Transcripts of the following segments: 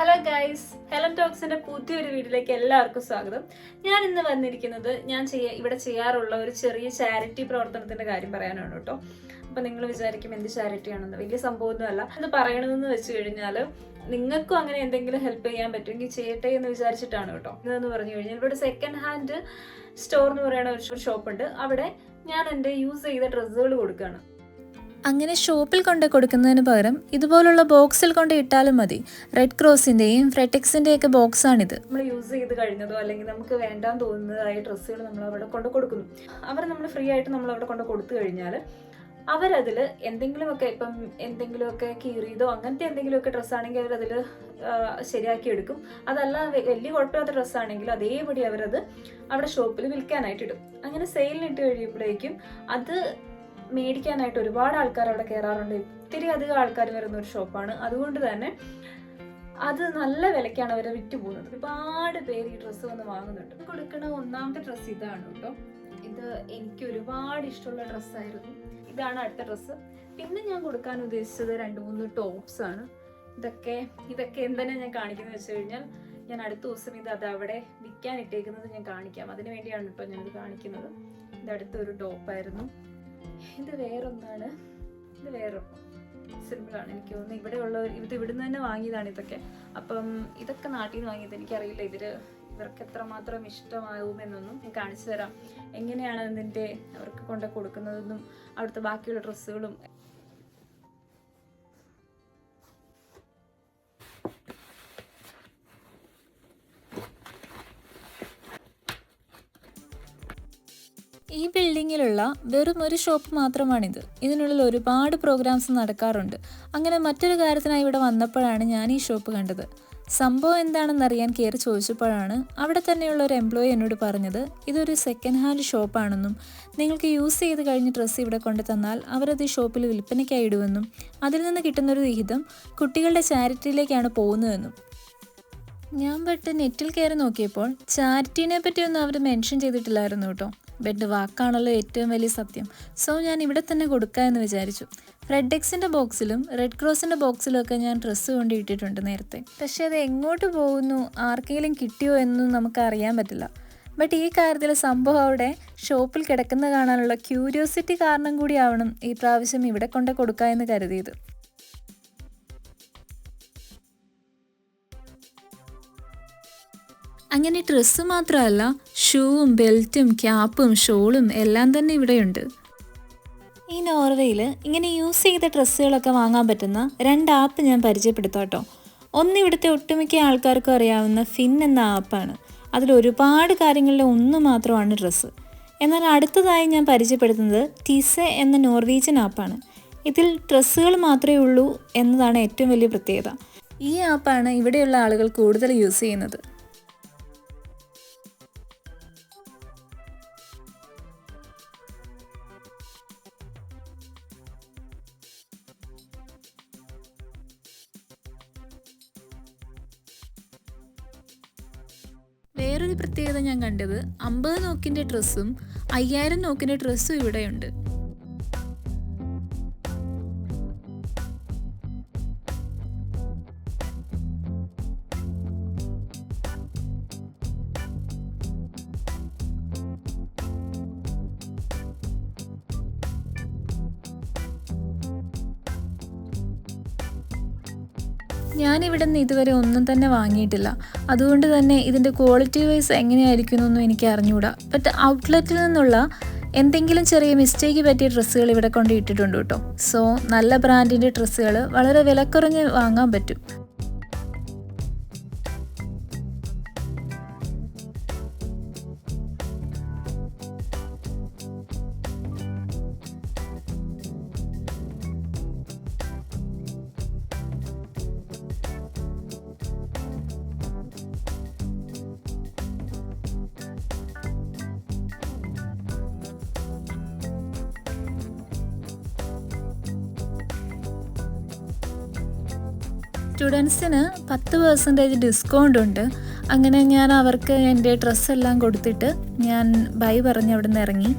Hello guys, Helen ടോക്സിന്റെ പുതിയൊരു വീഡിയോയിലേക്ക് എല്ലാവർക്കും സ്വാഗതം. ഞാൻ ഇന്ന് വന്നിരിക്കുന്നത് ഇവിടെ ചെയ്യാറുള്ള ഒരു ചെറിയ ചാരിറ്റി പ്രവർത്തനത്തിന്റെ കാര്യം പറയാനാണ് കേട്ടോ. അപ്പൊ നിങ്ങൾ വിചാരിക്കും എന്ത് ചാരിറ്റിയാണെന്ന്. വലിയ സംഭവമൊന്നുമല്ല. ഇത് പറയണമെന്ന് വെച്ച് കഴിഞ്ഞാൽ നിങ്ങൾക്കും അങ്ങനെ എന്തെങ്കിലും ഹെൽപ്പ് ചെയ്യാൻ പറ്റുമെങ്കിൽ ചെയ്യട്ടെ എന്ന് വിചാരിച്ചിട്ടാണ് കേട്ടോ. ഇതെന്ന് പറഞ്ഞു കഴിഞ്ഞാൽ ഇവിടെ സെക്കൻഡ് ഹാൻഡ് സ്റ്റോർ എന്ന് പറയുന്ന ഒരു ഷോപ്പുണ്ട്. അവിടെ ഞാൻ എൻ്റെ യൂസ് ചെയ്ത ഡ്രസ്സുകൾ കൊടുക്കുകയാണ്. അങ്ങനെ ഷോപ്പിൽ കൊണ്ട് കൊടുക്കുന്നതിന് പകരം ഇതുപോലുള്ള ബോക്സിൽ കൊണ്ട് ഇട്ടാലും മതി. റെഡ് ക്രോസിൻ്റെയും ഫ്രെറ്റെക്സിൻ്റെയും ഒക്കെ ബോക്സാണിത്. നമ്മൾ യൂസ് ചെയ്ത് കഴിഞ്ഞതോ അല്ലെങ്കിൽ നമുക്ക് വേണ്ടാന്ന് തോന്നുന്നതായ ഡ്രസ്സുകൾ നമ്മൾ അവിടെ കൊണ്ട് കൊടുക്കുന്നു. അവർ നമ്മൾ ഫ്രീ ആയിട്ട് നമ്മൾ അവിടെ കൊണ്ട് കൊടുത്തു കഴിഞ്ഞാൽ അവരതിൽ എന്തെങ്കിലുമൊക്കെ ഇപ്പം എന്തെങ്കിലുമൊക്കെ കീറിയതോ അങ്ങനത്തെ എന്തെങ്കിലുമൊക്കെ ഡ്രസ്സാണെങ്കിൽ അവരതിൽ ശരിയാക്കി എടുക്കും. അതല്ല വലിയ കുഴപ്പമില്ലാത്ത ഡ്രസ്സാണെങ്കിൽ അതേപടി അവരത് അവിടെ ഷോപ്പിൽ വിൽക്കാനായിട്ട് ഇടും. അങ്ങനെ സെയിലിനിട്ട് കഴിയുമ്പോഴേക്കും അത് മേടിക്കാനായിട്ട് ഒരുപാട് ആൾക്കാർ അവിടെ കയറാറുണ്ട്. ഒത്തിരി അധികം ആൾക്കാർ വരുന്ന ഒരു ഷോപ്പാണ്. അതുകൊണ്ട് തന്നെ അത് നല്ല വിലയ്ക്കാണ് അവരെ വിറ്റ് പോകുന്നത്. ഒരുപാട് പേര് ഈ ഡ്രസ്സ് വന്ന് വാങ്ങുന്നുണ്ട്. കൊടുക്കുന്ന ഒന്നാമത്തെ ഡ്രസ്സ് ഇതാണ് കേട്ടോ. ഇത് എനിക്ക് ഒരുപാട് ഇഷ്ടമുള്ള ഡ്രസ്സായിരുന്നു. ഇതാണ് അടുത്ത ഡ്രസ്സ്. പിന്നെ ഞാൻ കൊടുക്കാൻ ഉദ്ദേശിച്ചത് 2-3 ടോപ്സ് ആണ്. ഇതൊക്കെ എന്തിനാ ഞാൻ കാണിക്കുന്നത് വെച്ച് കഴിഞ്ഞാൽ ഞാൻ അടുത്ത ദിവസം അത് അവിടെ വിൽക്കാൻ ഇട്ടേക്കുന്നത് ഞാൻ കാണിക്കാം. അതിന് വേണ്ടിയാണ് കേട്ടോ ഞാനിത് കാണിക്കുന്നത്. ഇത് അടുത്തൊരു ടോപ്പായിരുന്നു. ഇത് വേറൊന്നാണ്. ഇത് വേറെ സിമ്പിളാണ്. എനിക്ക് തോന്നുന്നു ഇവിടുന്ന് തന്നെ വാങ്ങിയതാണ് ഇതൊക്കെ. അപ്പം ഇതൊക്കെ നാട്ടിൽ നിന്ന് വാങ്ങിയത്. എനിക്കറിയില്ല ഇവർക്ക് എത്രമാത്രം ഇഷ്ടമാകുമെന്നൊന്നും ഞാൻ കാണിച്ചു തരാം. എങ്ങനെയാണ് അതിൻ്റെ അവർക്ക് കൊണ്ട് കൊടുക്കുന്നതെന്നും അവിടുത്തെ ബാക്കിയുള്ള ഡ്രസ്സുകളും. ഈ ബിൽഡിങ്ങിലുള്ള വെറും ഒരു ഷോപ്പ് മാത്രമാണിത്. ഇതിനുള്ളിൽ ഒരുപാട് പ്രോഗ്രാംസ് നടക്കാറുണ്ട്. അങ്ങനെ മറ്റൊരു കാര്യത്തിനായി ഇവിടെ വന്നപ്പോഴാണ് ഞാൻ ഈ ഷോപ്പ് കണ്ടത്. സംഭവം എന്താണെന്നറിയാൻ കയറി ചോദിച്ചപ്പോഴാണ് അവിടെ തന്നെയുള്ള ഒരു എംപ്ലോയി എന്നോട് പറഞ്ഞത് ഇതൊരു സെക്കൻഡ് ഹാൻഡ് ഷോപ്പാണെന്നും നിങ്ങൾക്ക് യൂസ് ചെയ്ത് കഴിഞ്ഞ് ഡ്രസ്സ് ഇവിടെ കൊണ്ടു തന്നാൽ അവരത് ഈ ഷോപ്പിൽ വിൽപ്പനയ്ക്കായി ഇടുമെന്നും അതിൽ നിന്ന് കിട്ടുന്നൊരു വിഹിതം കുട്ടികളുടെ ചാരിറ്റിയിലേക്കാണ് പോകുന്നതെന്നും. ഞാൻ നെറ്റിൽ കയറി നോക്കിയപ്പോൾ ചാരിറ്റീനെ പറ്റിയൊന്നും അവർ മെൻഷൻ ചെയ്തിട്ടില്ലായിരുന്നു കേട്ടോ. ബെഡ് വാക്കാണല്ലോ ഏറ്റവും വലിയ സത്യം. സോ ഞാൻ ഇവിടെ തന്നെ കൊടുക്കുക എന്ന് വിചാരിച്ചു. ഫ്രെഡെക്സിൻ്റെ ബോക്സിലും റെഡ് ക്രോസിൻ്റെ ബോക്സിലും ഒക്കെ ഞാൻ ഡ്രസ്സ് കൊണ്ട് ഇട്ടിട്ടുണ്ട് നേരത്തെ. പക്ഷേ അത് എങ്ങോട്ട് പോകുന്നു, ആർക്കെങ്കിലും കിട്ടിയോ എന്നും നമുക്ക് അറിയാൻ പറ്റില്ല. ബട്ട് ഈ കാര്യത്തിൽ സംഭവം അവിടെ ഷോപ്പിൽ കിടക്കുന്ന കാണാനുള്ള ക്യൂരിയോസിറ്റി കാരണം കൂടിയാവണം ഈ പ്രാവശ്യം ഇവിടെ കൊണ്ട് കൊടുക്കുക എന്ന് കരുതിയത്. അങ്ങനെ ഡ്രസ്സ് മാത്രമല്ല, ഷൂവും ബെൽറ്റും ക്യാപ്പും ഷോളും എല്ലാം തന്നെ ഇവിടെയുണ്ട്. ഈ നോർവേയിൽ ഇങ്ങനെ യൂസ് ചെയ്ത ഡ്രസ്സുകളൊക്കെ വാങ്ങാൻ പറ്റുന്ന 2 ആപ്പ് ഞാൻ പരിചയപ്പെടുത്താം കേട്ടോ. ഒന്ന് ഇവിടുത്തെ ഒട്ടുമിക്ക ആൾക്കാർക്കും അറിയാവുന്ന ഫിൻ എന്ന ആപ്പാണ്. അതിൽ ഒരുപാട് കാര്യങ്ങളിൽ ഒന്ന് മാത്രമാണ് ഡ്രസ്സ്. എന്നാൽ അടുത്തതായി ഞാൻ പരിചയപ്പെടുത്തുന്നത് ടിസെ എന്ന നോർവീജിയൻ ആപ്പാണ്. ഇതിൽ ഡ്രസ്സുകൾ മാത്രമേ ഉള്ളൂ എന്നതാണ് ഏറ്റവും വലിയ പ്രത്യേകത. ഈ ആപ്പാണ് ഇവിടെയുള്ള ആളുകൾ കൂടുതൽ യൂസ് ചെയ്യുന്നത്. വേറൊരു പ്രത്യേകത ഞാൻ കണ്ടത് 50 നോക്കിൻ്റെ ഡ്രസ്സും 5000 നോക്കിൻ്റെ ഡ്രസ്സും ഇവിടെയുണ്ട്. ഞാനിവിടെ നിന്ന് ഇതുവരെ ഒന്നും തന്നെ വാങ്ങിയിട്ടില്ല. അതുകൊണ്ട് തന്നെ ഇതിൻ്റെ ക്വാളിറ്റി വൈസ് എങ്ങനെയായിരിക്കും എന്നൊന്നും എനിക്ക് അറിഞ്ഞുകൂടാ. ബട്ട് ഔട്ട്ലെറ്റിൽ നിന്നുള്ള എന്തെങ്കിലും ചെറിയ മിസ്റ്റേക്ക് പറ്റിയ ഡ്രസ്സുകൾ ഇവിടെ കൊണ്ട് ഇട്ടിട്ടുണ്ട് കേട്ടോ. സോ നല്ല ബ്രാൻഡിൻ്റെ ഡ്രസ്സുകൾ വളരെ വിലക്കുറഞ്ഞ് വാങ്ങാൻ പറ്റും. സ്റ്റുഡൻസിന് 10% ഡിസ്കൗണ്ട് ഉണ്ട്. അങ്ങനെ ഞാൻ അവർക്ക് എൻ്റെ ഡ്രസ്സെല്ലാം കൊടുത്തിട്ട് ഞാൻ ബൈ പറഞ്ഞ് അവിടെ നിന്ന് ഇറങ്ങി.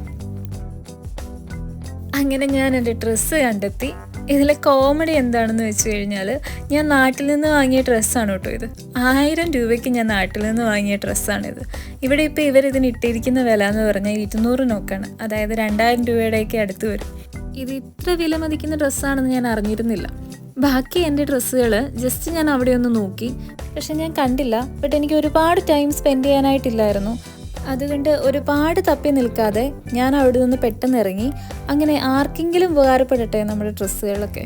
അങ്ങനെ ഞാൻ എൻ്റെ ഡ്രസ്സ് കണ്ടെത്തി. ഇതിലെ കോമഡി എന്താണെന്ന് വെച്ച് കഴിഞ്ഞാൽ, ഞാൻ നാട്ടിൽ നിന്ന് വാങ്ങിയ ഡ്രസ്സാണ് കേട്ടോ ഇത്. 1000 രൂപയ്ക്ക് ഞാൻ നാട്ടിൽ നിന്ന് വാങ്ങിയ ഡ്രസ്സാണിത്. ഇവിടെ ഇപ്പോൾ ഇവരിതിന് ഇട്ടിരിക്കുന്ന വില എന്ന് പറഞ്ഞാൽ 200 നോക്കാണ്. അതായത് 2000 രൂപയുടെയൊക്കെ അടുത്ത് വരും. ഇത് ഇത്ര വില മതിക്കുന്ന ഡ്രസ്സാണെന്ന് ഞാൻ അറിഞ്ഞിരുന്നില്ല. ബാക്കി എൻ്റെ ഡ്രസ്സുകൾ ജസ്റ്റ് ഞാൻ അവിടെ ഒന്ന് നോക്കി, പക്ഷെ ഞാൻ കണ്ടില്ല. ബട്ട് എനിക്ക് ഒരുപാട് ടൈം സ്പെൻഡ് ചെയ്യാനായിട്ടില്ലായിരുന്നു. അതുകൊണ്ട് ഒരുപാട് തപ്പി നിൽക്കാതെ ഞാൻ അവിടെ നിന്ന് പെട്ടെന്ന് ഇറങ്ങി. അങ്ങനെ ആർക്കെങ്കിലും ഉപകാരപ്പെടട്ടെ നമ്മുടെ ഡ്രസ്സുകളൊക്കെ.